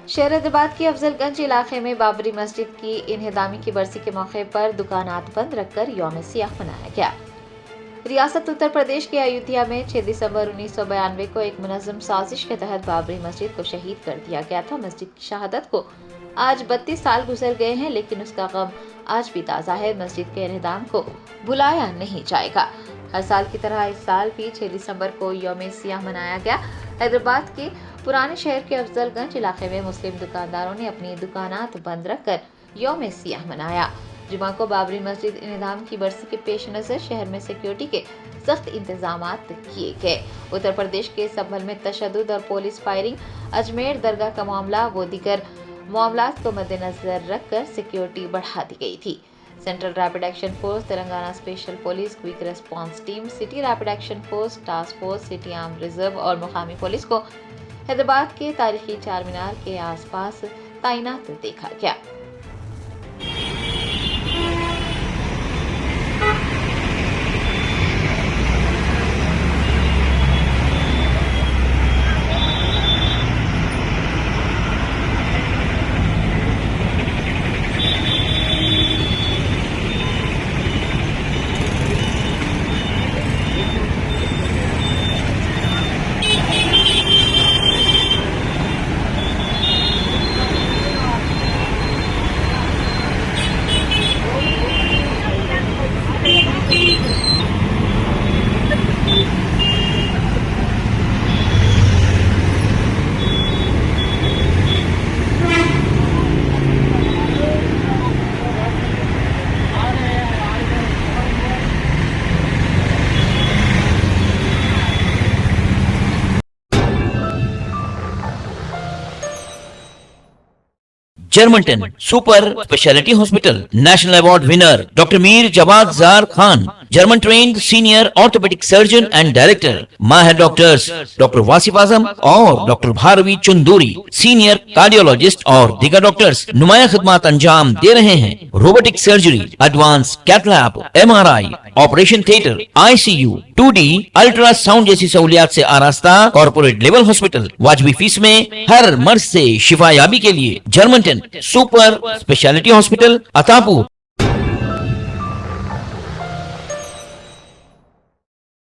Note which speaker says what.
Speaker 1: शहर हैदराबाद के अफजलगंज इलाके में बाबरी मस्जिद की इन्हिदामी की बरसी के मौके पर दुकानात बंद रखकर यौम सियाह मनाया गया। रियासत उत्तर प्रदेश के अयोध्या में 6 दिसंबर 1992 को एक मुनज़्ज़म साजिश के तहत बाबरी मस्जिद को शहीद कर दिया गया था। मस्जिद की शहादत को आज 32 साल गुजर गए हैं, लेकिन उसका गम आज भी ताज़ा है। मस्जिद के इन्हिदाम को भुलाया नहीं जाएगा। हर साल की तरह इस साल भी 6 दिसंबर को यौम सियाह मनाया गया। हैदराबाद के पुराने शहर के अफजलगंज इलाके में मुस्लिम दुकानदारों ने अपनी दुकानात बंद रखकर यौम सियाह मनाया। जुमा को बाबरी मस्जिद इन्हिदाम की बरसी के पेश नजर शहर में सिक्योरिटी के सख्त इंतजाम किए गए। उत्तर प्रदेश के संभल में तशद्दुद और पुलिस फायरिंग, अजमेर दरगाह का मामला व दीगर मामलात को मद्देनजर रखकर सिक्योरिटी बढ़ा दी गई थी। Central rapid action force, Telangana special police, quick response team, city rapid action force, task force, city arm reserve और मुकामी पुलिस को हैदराबाद के तारीखी चार मीनार के आसपास तैनात देखा गया।
Speaker 2: जर्मनटन super speciality hospital, national award winner doctor Mir Jawad Jar Khan, German trained senior orthopedic surgeon and director, माहिर डॉक्टर्स डॉक्टर वासिफ आजम और doctor Bharvi Chanduri, senior cardiologist और दीगर डॉक्टर्स नुमाया खिदमत अंजाम दे रहे हैं। Robotic surgery, advance cath lab, MRI, operation theatre, ICU, 2D ultrasound जैसी सहूलियात से आरास्ता कॉर्पोरेट लेवल हॉस्पिटल। वाजबी फीस में हर मर्ज से शिफायाबी के लिए Germanton super speciality hospital, Attapur,